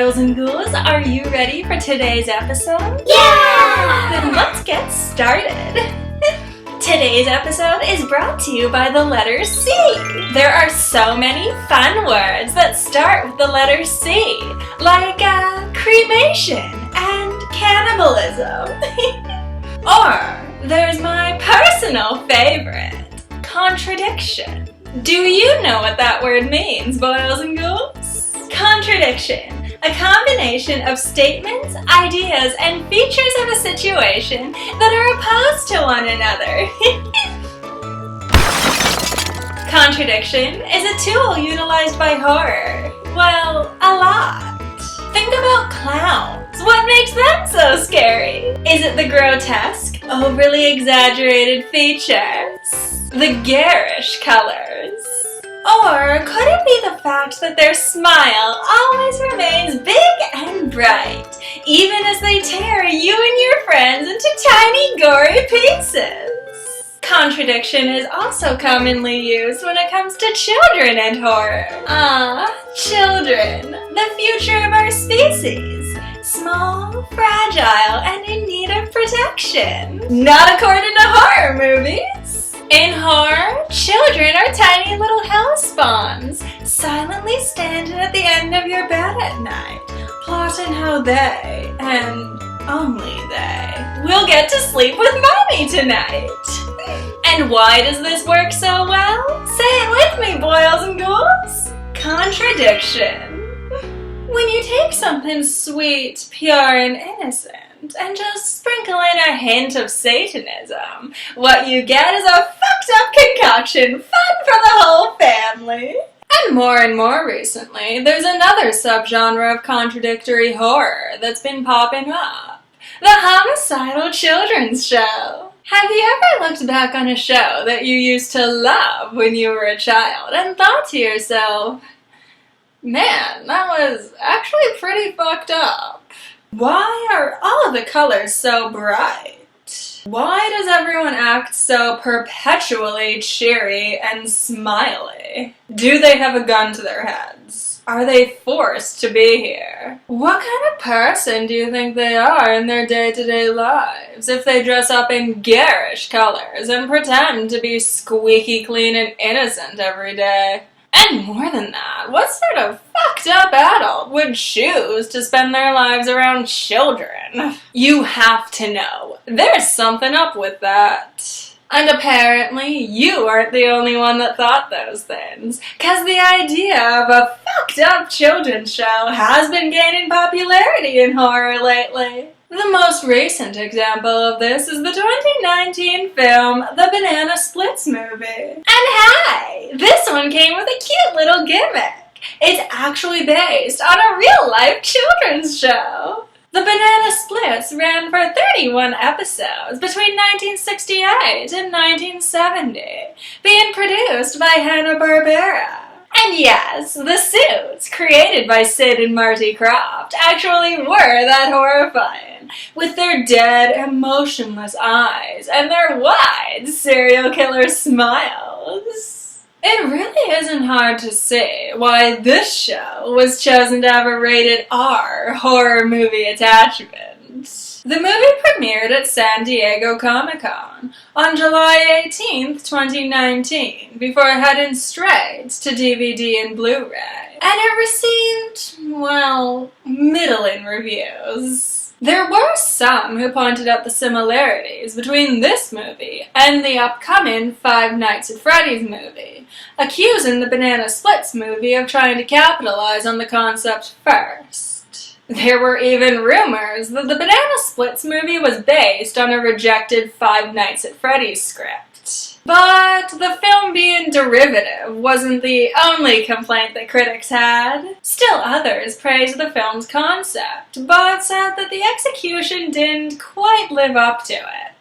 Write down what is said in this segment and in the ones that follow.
boils and ghouls, are you ready for today's episode? Yeah! Then let's get started. Today's episode is brought to you by the letter C. There are so many fun words that start with the letter C, like cremation and cannibalism. Or there's my personal favorite, contradiction. Do you know what that word means, boils and ghouls? Contradiction, a combination of statements, ideas, and features of a situation that are opposed to one another. Contradiction is a tool utilized by horror. Well, a lot. Think about clowns. What makes them so scary? Is it the grotesque, overly exaggerated features? The garish colors? Or could it be the fact that their smile always remains big and bright, even as they tear you and your friends into tiny gory pieces? Contradiction is also commonly used when it comes to children and horror. Children, the future of our species. Small, fragile, and in need of protection. Not according to horror movies. In horror, children are tiny little hell spawns, silently standing at the end of your bed at night, plotting how they, and only they, will get to sleep with mommy tonight. And why does this work so well? Say it with me, boils and ghouls. Contradiction. When you take something sweet, pure, and innocent, and just sprinkle in a hint of Satanism, what you get is a fucked up concoction, fun for the whole family. And more recently, there's another subgenre of contradictory horror that's been popping up. The homicidal children's show. Have you ever looked back on a show that you used to love when you were a child and thought to yourself, man, that was actually pretty fucked up? Why are all of the colors so bright? Why does everyone act so perpetually cheery and smiley? Do they have a gun to their heads? Are they forced to be here? What kind of person do you think they are in their day-to-day lives if they dress up in garish colors and pretend to be squeaky clean and innocent every day? And more than that, what sort of fucked up adult would choose to spend their lives around children? You have to know, there's something up with that. And apparently, you aren't the only one that thought those things, cause the idea of a fucked up children's show has been gaining popularity in horror lately. The most recent example of this is the 2019 film, The Banana Splits Movie. And hey, this one came with a cute little gimmick. It's actually based on a real-life children's show. The Banana Splits ran for 31 episodes between 1968 and 1970, being produced by Hanna-Barbera. And yes, the suits, created by Sid and Marty Krofft, actually were that horrifying, with their dead, emotionless eyes and their wide serial killer smiles. It really isn't hard to see why this show was chosen to have a rated R horror movie attachment. The movie premiered at San Diego Comic-Con on July 18th, 2019, before heading straight to DVD and Blu-ray. And it received, well, middling reviews. There were some who pointed out the similarities between this movie and the upcoming Five Nights at Freddy's movie, accusing the Banana Splits movie of trying to capitalize on the concept first. There were even rumors that the Banana Splits movie was based on a rejected Five Nights at Freddy's script. But the film being derivative wasn't the only complaint that critics had. Still others praised the film's concept, but said that the execution didn't quite live up to it.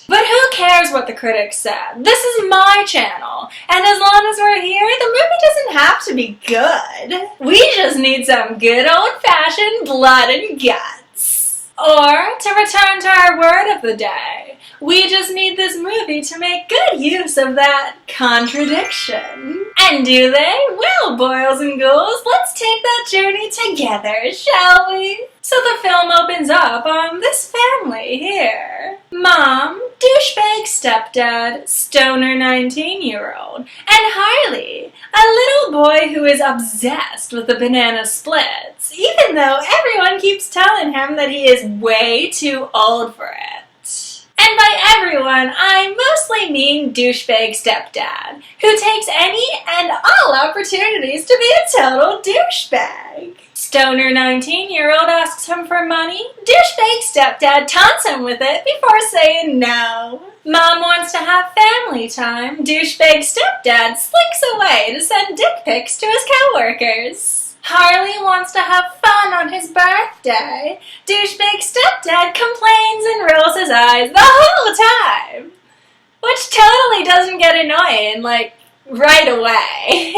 But who cares what the critics said? This is my channel, and as long as we're here, the movie doesn't have to be good. We just need some good old-fashioned blood and guts. Or, to return to our word of the day, we just need this movie to make good use of that contradiction. And do they? Well, boils and ghouls, let's take that journey together, shall we? So the film opens up on this family here. Mom, douchebag stepdad, stoner 19-year-old, and Harley, a little boy who is obsessed with the banana splits, even though everyone keeps telling him that he is way too old for it. And by everyone, I mostly mean douchebag stepdad, who takes any and all opportunities to be a total douchebag. Stoner 19-year-old asks him for money. Douchebag stepdad taunts him with it before saying no. Mom wants to have family time. Douchebag stepdad slinks away to send dick pics to his coworkers. Harley wants to have fun on his birthday. Douchebag stepdad complains and rolls his eyes the whole time. Which totally doesn't get annoying, like, right away.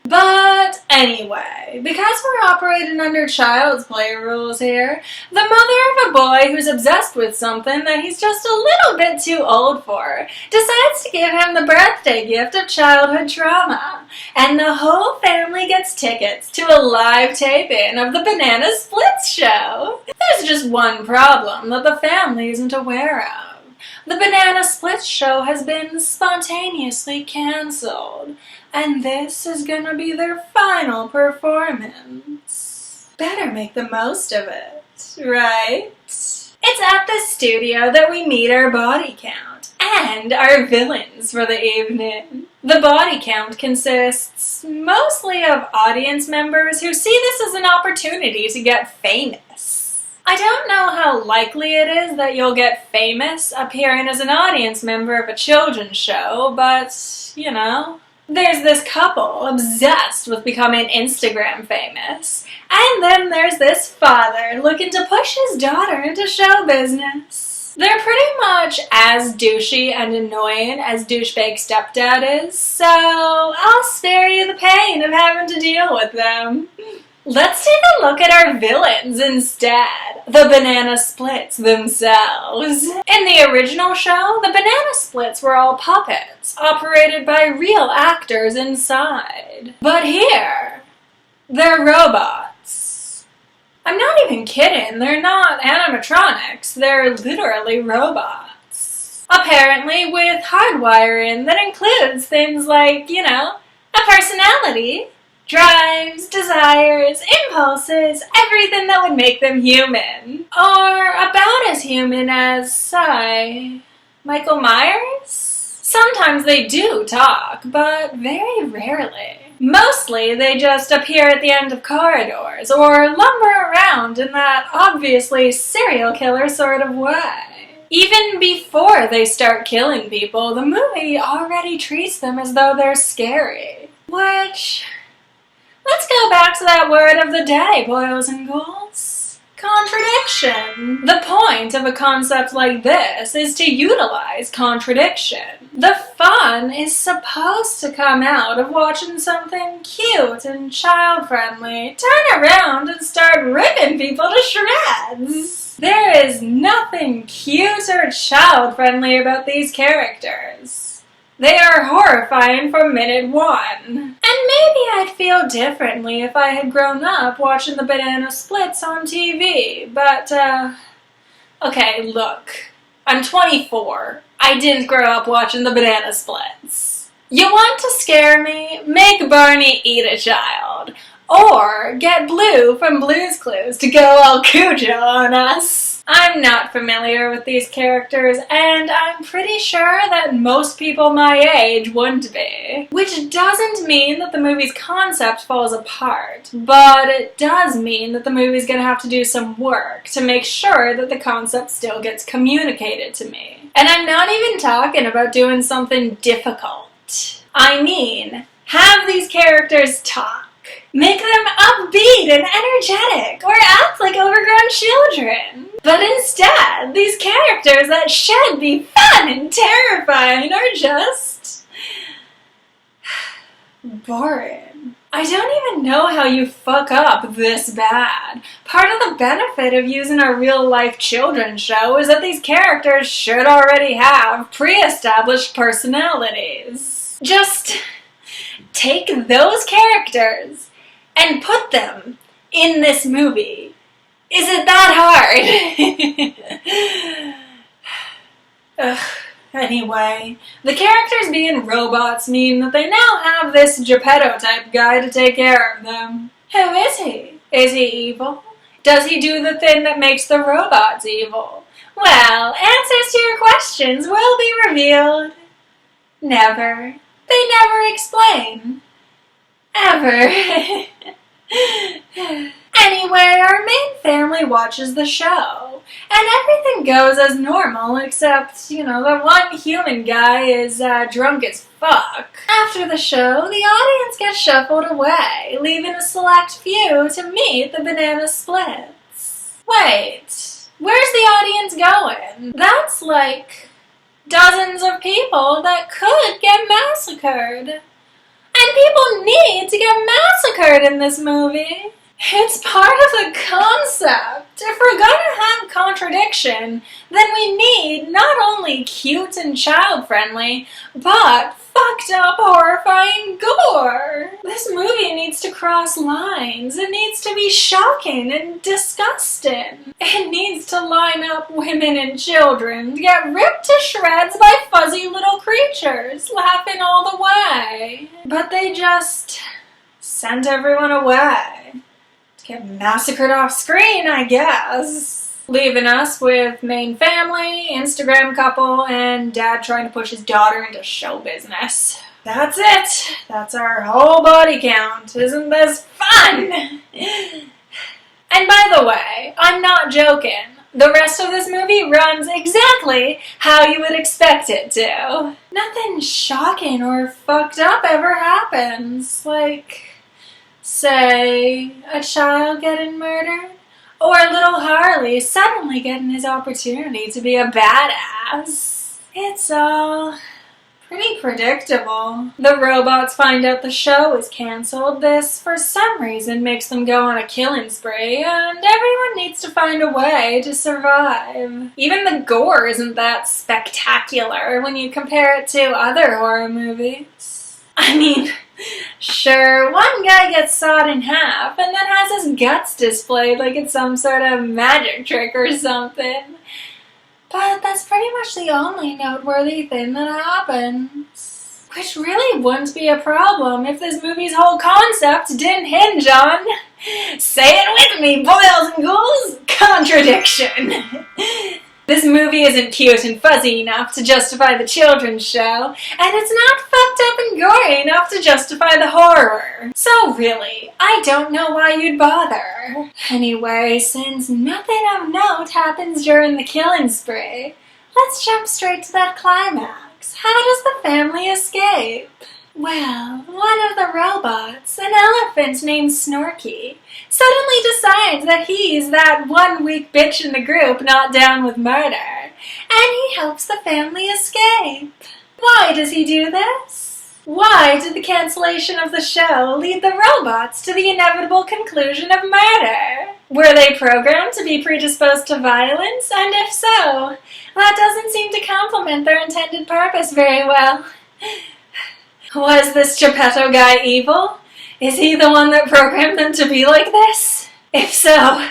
But anyway, because we're operating under child's play rules here, the mother of a boy who's obsessed with something that he's just a little bit too old for decides to give him the birthday gift of childhood trauma, and the whole family gets tickets to a live taping of the Banana Splits show. There's just one problem that the family isn't aware of. The Banana Splits show has been spontaneously cancelled, and this is gonna be their final performance. Better make the most of it, right? It's at the studio that we meet our body count and our villains for the evening. The body count consists mostly of audience members who see this as an opportunity to get famous. I don't know how likely it is that you'll get famous appearing as an audience member of a children's show, but, you know. There's this couple obsessed with becoming Instagram famous, and then there's this father looking to push his daughter into show business. They're pretty much as douchey and annoying as douchebag stepdad is, so I'll spare you the pain of having to deal with them. Let's take a look at our villains instead, the Banana Splits themselves. In the original show, the Banana Splits were all puppets, operated by real actors inside. But here, they're robots. I'm not even kidding, they're not animatronics, they're literally robots. Apparently with hardwiring that includes things like, you know, a personality, drives, desires, impulses, everything that would make them human. Or about as human as, say, Michael Myers? Sometimes they do talk, but very rarely. Mostly they just appear at the end of corridors, or lumber around in that obviously serial killer sort of way. Even before they start killing people, the movie already treats them as though they're scary. Which... let's go back to that word of the day, boys and ghouls. Contradiction. The point of a concept like this is to utilize contradiction. The fun is supposed to come out of watching something cute and child-friendly turn around and start ripping people to shreds. There is nothing cute or child-friendly about these characters. They are horrifying from minute one. And maybe I'd feel differently if I had grown up watching the Banana Splits on TV, but, okay, look. I'm 24. I didn't grow up watching the Banana Splits. You want to scare me? Make Barney eat a child. Or get Blue from Blue's Clues to go all Cujo on us. I'm not familiar with these characters, and I'm pretty sure that most people my age wouldn't be. Which doesn't mean that the movie's concept falls apart, but it does mean that the movie's gonna have to do some work to make sure that the concept still gets communicated to me. And I'm not even talking about doing something difficult. I mean, have these characters talk. Make them upbeat and energetic, or act like overgrown children. But instead, these characters that should be fun and terrifying are just... boring. I don't even know how you fuck up this bad. Part of the benefit of using a real-life children's show is that these characters should already have pre-established personalities. Just take those characters and put them in this movie? Is it that hard? Ugh. Anyway, the characters being robots mean that they now have this Geppetto-type guy to take care of them. Who is he? Is he evil? Does he do the thing that makes the robots evil? Well, answers to your questions will be revealed. Never. They never explain. Ever. Anyway, our main family watches the show, and everything goes as normal except, the one human guy is drunk as fuck. After the show, the audience gets shuffled away, leaving a select few to meet the banana splits. Wait, where's the audience going? That's like dozens of people that could get massacred. And people need to get massacred in this movie. It's part of the concept. If we're gonna have contradiction, then we need not only cute and child-friendly, but fucked up, horrifying gore. This movie needs to cross lines. It needs to be shocking and disgusting. It needs to line up women and children to get ripped to shreds by fuzzy little creatures, laughing all the way. But they just sent everyone away. Get massacred off screen, I guess. Leaving us with main family, Instagram couple, and dad trying to push his daughter into show business. That's it. That's our whole body count. Isn't this fun? And by the way, I'm not joking. The rest of this movie runs exactly how you would expect it to. Nothing shocking or fucked up ever happens. Like, say, a child getting murdered, or little Harley suddenly getting his opportunity to be a badass. It's all pretty predictable. The robots find out the show is cancelled. This, for some reason, makes them go on a killing spree, and everyone needs to find a way to survive. Even the gore isn't that spectacular when you compare it to other horror movies. I mean, sure, one guy gets sawed in half and then has his guts displayed like it's some sort of magic trick or something. But that's pretty much the only noteworthy thing that happens. Which really wouldn't be a problem if this movie's whole concept didn't hinge on, say it with me, boils and ghouls, contradiction. This movie isn't cute and fuzzy enough to justify the children's show, and it's not fucked up and gory enough to justify the horror. So really, I don't know why you'd bother. Anyway, since nothing of note happens during the killing spree, let's jump straight to that climax. How does the family escape? Well, one of the robots, an elephant named Snorky, suddenly decides that he's that one weak bitch in the group not down with murder, and he helps the family escape. Why does he do this? Why did the cancellation of the show lead the robots to the inevitable conclusion of murder? Were they programmed to be predisposed to violence? And if so, that doesn't seem to complement their intended purpose very well. Was this Geppetto guy evil? Is he the one that programmed them to be like this? If so,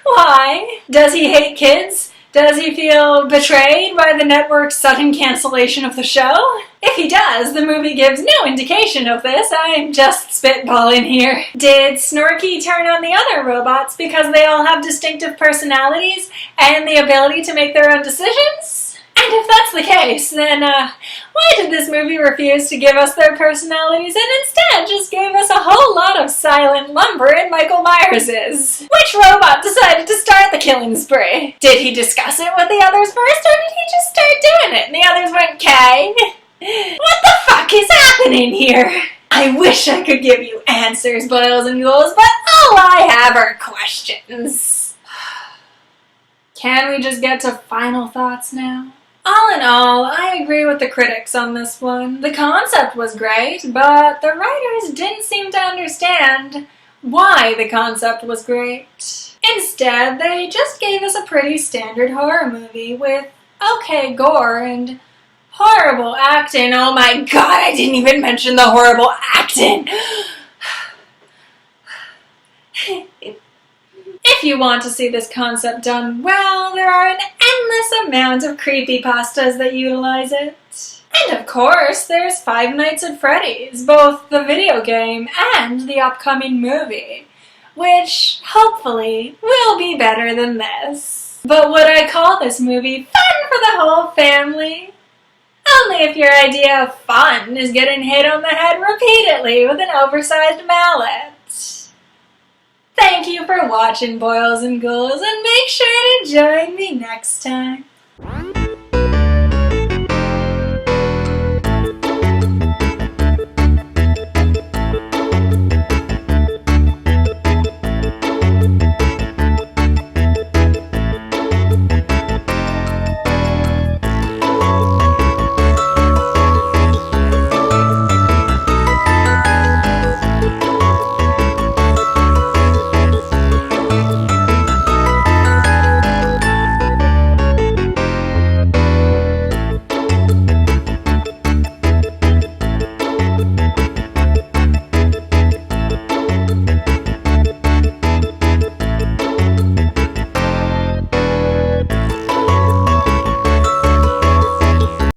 why? Does he hate kids? Does he feel betrayed by the network's sudden cancellation of the show? If he does, the movie gives no indication of this. I'm just spitballing here. Did Snorky turn on the other robots because they all have distinctive personalities and the ability to make their own decisions? And if that's the case, then why did this movie refuse to give us their personalities and instead just gave us a whole lot of silent lumber in Michael Myers's? Which robot decided to start the killing spree? Did he discuss it with the others first, or did he just start doing it and the others went, "Okay, what the fuck is happening here?" I wish I could give you answers, boils and ghouls, but all I have are questions. Can we just get to final thoughts now? All in all, I agree with the critics on this one. The concept was great, but the writers didn't seem to understand why the concept was great. Instead, they just gave us a pretty standard horror movie with okay gore and horrible acting. Oh my god, I didn't even mention the horrible acting. If you want to see this concept done well, there are an endless amount of creepypastas that utilize it. And of course, there's Five Nights at Freddy's, both the video game and the upcoming movie, which hopefully will be better than this. But would I call this movie fun for the whole family? Only if your idea of fun is getting hit on the head repeatedly with an oversized mallet. Thank you for watching, boils and ghouls, and make sure to join me next time.